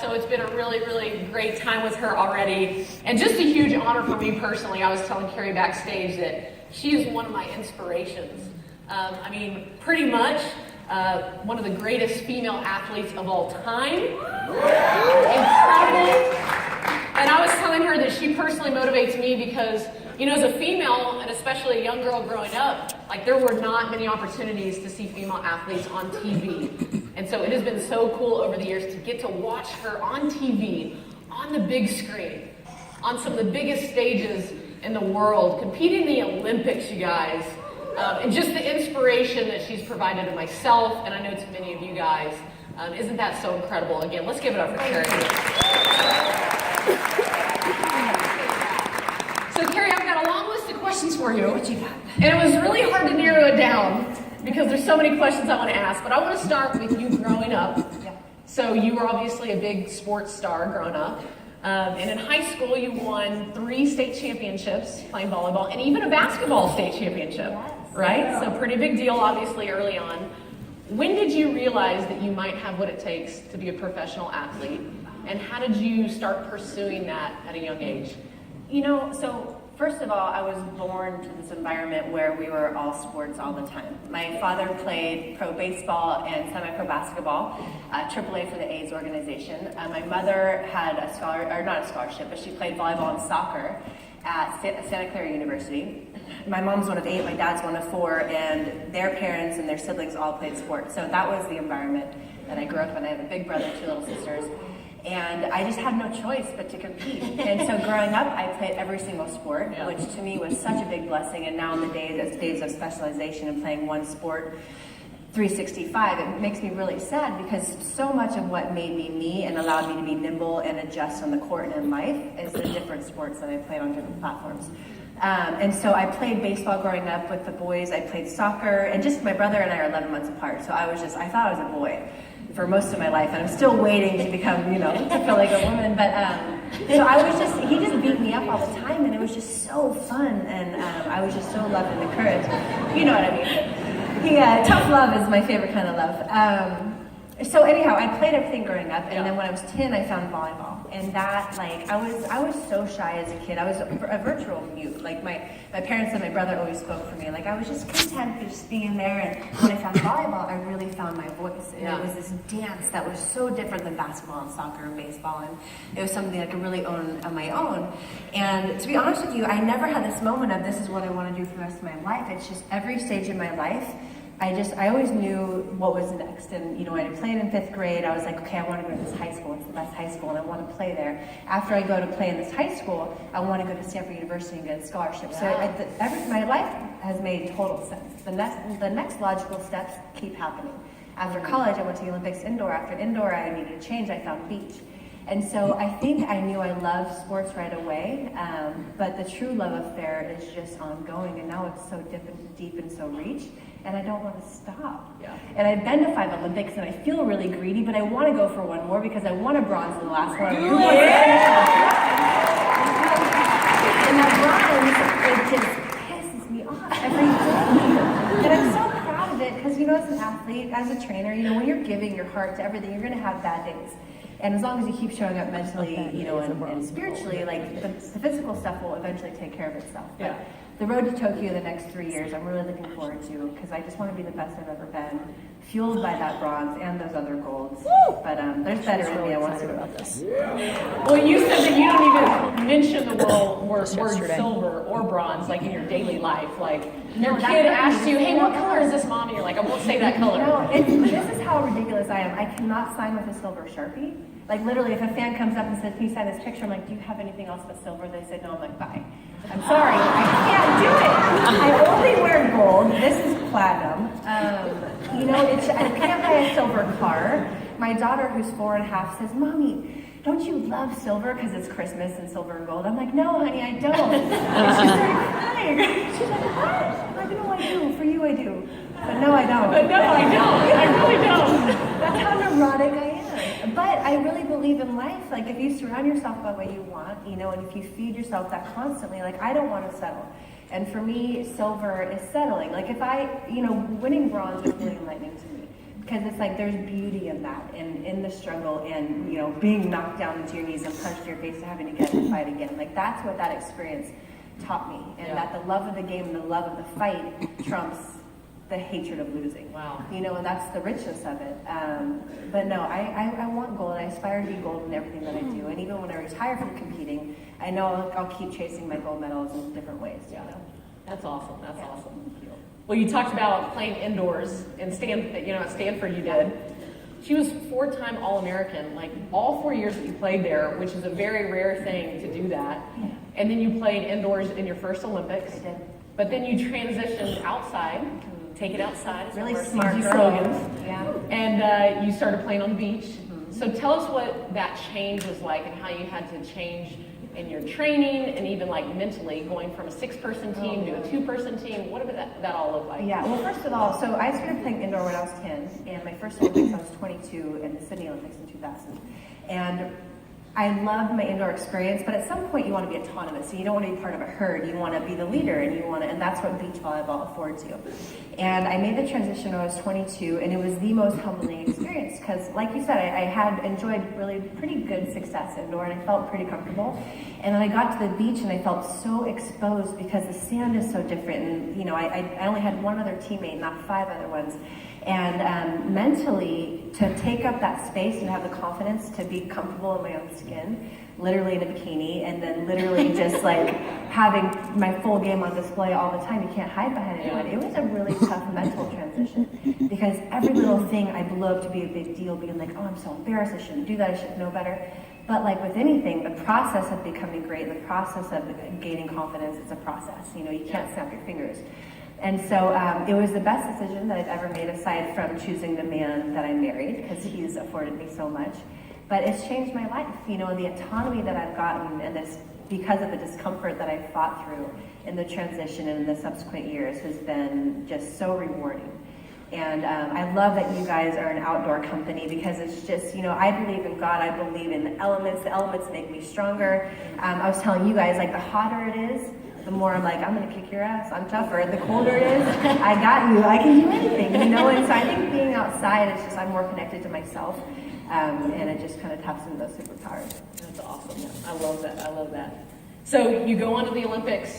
So it's been a really, really great time with her already. And just a huge honor for me personally. I was telling Keri backstage that she is one of my inspirations. Pretty much one of the greatest female athletes of all time. Incredible. And I was telling her that she personally motivates me because, as a female, and especially a young girl growing up, there were not many opportunities to see female athletes on TV. And so it has been so cool over the years to get to watch her on TV, on the big screen, on some of the biggest stages in the world, competing in the Olympics, you guys. And just the inspiration that she's provided to myself, and I know to many of you guys. Isn't that so incredible? Again, let's give it up for Keri. So Keri, I've got a long list of questions for you. What you got? And it was really hard to narrow it down because there's so many questions I want to ask. But I want to start with you growing up. Yeah. So you were obviously a big sports star growing up. And in high school, you won 3 state championships playing volleyball and even a basketball state championship, right? So pretty big deal, obviously, early on. When did you realize that you might have what it takes to be a professional athlete? And how did you start pursuing that at a young age? So first of all, I was born to this environment where we were all sports all the time. My father played pro baseball and semi-pro basketball, AAA for the AIDS organization. My mother had not a scholarship, but she played volleyball and soccer at Santa Clara University. My mom's one of 8, my dad's one of 4, and their parents and their siblings all played sports. So that was the environment that I grew up in. I have a big brother, 2 little sisters. And I just had no choice but to compete. And so growing up, I played every single sport, which to me was such a big blessing. And now in the days of specialization and playing one sport 365, it makes me really sad because so much of what made me me and allowed me to be nimble and adjust on the court and in life is the different sports that I played on different platforms. And so I played baseball growing up with the boys. I played soccer, and just my brother and I are 11 months apart. So I thought I was a boy for most of my life, and I'm still waiting to become, to feel like a woman. But so he just beat me up all the time, and it was just so fun, and I was just so loved and encouraged. You know what I mean? Tough love is my favorite kind of love. So anyhow, I played everything growing up, and then when I was 10, I found volleyball, and that, I was so shy as a kid. I was a virtual mute. My parents and my brother always spoke for me. I was just content with just being there, and when I found volleyball, I really found my voice. And it was this dance that was so different than basketball and soccer and baseball, and it was something I could really own on my own. And to be honest with you, I never had this moment of this is what I want to do for the rest of my life. It's just every stage in my life, I always knew what was next. And, I had played in 5th grade. I was like, okay, I want to go to this high school. It's the best high school, and I want to play there. After I go to play in this high school, I want to go to Stanford University and get a scholarship. Yeah. So my life has made total sense. The next logical steps keep happening. After college, I went to the Olympics indoor. After indoor, I needed a change. I found beach. And so I think I knew I loved sports right away, but the true love affair is just ongoing, and now it's so deep and so rich, and I don't want to stop. Yeah. And I've been to 5 Olympics, and I feel really greedy, but I want to go for one more because I won a bronze in the last one. And that bronze, it just pisses me off every day. And I'm so proud of it because, as an athlete, as a trainer, when you're giving your heart to everything, you're going to have bad days. And as long as you keep showing up mentally, and spiritually, the physical stuff will eventually take care of itself. But the road to Tokyo the next 3 years, I'm really looking forward to because I just want to be the best I've ever been, fueled by that bronze and those other golds. Woo! But there's better in me. I want to do about this. Well, you said that you don't even mention the word silver or bronze in your daily life. Your kid asks you, "Hey, what color is this, Mom?" And you're like, "I won't say that color." This is how ridiculous I am. I cannot sign with a silver Sharpie. Literally, if a fan comes up and says, "Can you sign this picture?" I'm like, "Do you have anything else but silver?" They said, "No." I'm like, "Bye. I'm sorry, I can't do it. I only wear gold. This is platinum. I can't buy a silver car." My daughter, who's 4.5, says, "Mommy, don't you love silver because it's Christmas and silver and gold?" I'm like, "No, honey, I don't." And she started crying. She's like, "What?" I'm like, "No, I do. For you, I do. But no, I don't." But no, I don't. I really don't. That's how neurotic I am. But I really believe in life. If you surround yourself by what you want, and if you feed yourself that constantly, I don't want to settle. And for me, silver is settling. If winning bronze was really enlightening to me. Because it's like there's beauty in that, and in the struggle, and you know, being knocked down into your knees and punched in your face and having to get up and fight again. Like that's what that experience taught me, and that the love of the game and the love of the fight trumps the hatred of losing. Wow. You know, and that's the richness of it. But no, I want gold. I aspire to be gold in everything that I do. And even when I retire from competing, I know I'll keep chasing my gold medals in different ways. Yeah. You know? That's awesome. That's awesome. Well, you talked about playing indoors and at Stanford you did. She was 4-time All-American, like all 4 years that you played there, which is a very rare thing to do that. Yeah. And then you played indoors in your first Olympics. I did. But then you transitioned outside. Take it outside. Really one of our smart CG girl. slogans. Yeah. And you started playing on the beach. So tell us what that change was like and how you had to change in your training and even like mentally going from a 6-person team to a 2-person team. What did that all look like? Yeah, well, first of all, so I started playing indoor when I was 10, and my first Olympics I was 22 in the Sydney Olympics in 2000. And I loved my indoor experience, but at some point you want to be autonomous. So you don't want to be part of a herd. You want to be the leader, and that's what beach volleyball affords you. And I made the transition when I was 22, and it was the most humbling experience because, like you said, I had enjoyed really pretty good success indoor, and I felt pretty comfortable. And then I got to the beach, and I felt so exposed because the sand is so different. And you know, I only had one other teammate, not 5 other ones. And mentally, to take up that space and have the confidence to be comfortable in my own skin, literally in a bikini, and then literally just like having my full game on display all the time. You can't hide behind anyone. It was a really tough mental transition because every little thing I blew up to be a big deal, being like, oh, I'm so embarrassed, I shouldn't do that, I should know better. But like with anything, the process of becoming great, the process of gaining confidence, it's a process. You know, you can't snap your fingers. And so it was the best decision that I've ever made aside from choosing the man that I married because he's afforded me so much. But it's changed my life, you know, the autonomy that I've gotten and this because of the discomfort that I've fought through in the transition and in the subsequent years has been just so rewarding. And I love that you guys are an outdoor company because it's just, you know, I believe in God, I believe in the elements make me stronger. I was telling you guys, like the hotter it is, the more I'm like, I'm gonna kick your ass, I'm tougher. The colder it is, I got you, I can do anything, you know? And so I think being outside, it's just, I'm more connected to myself, and it just kind of taps into those superpowers. That's awesome. I love that. So you go on to the Olympics.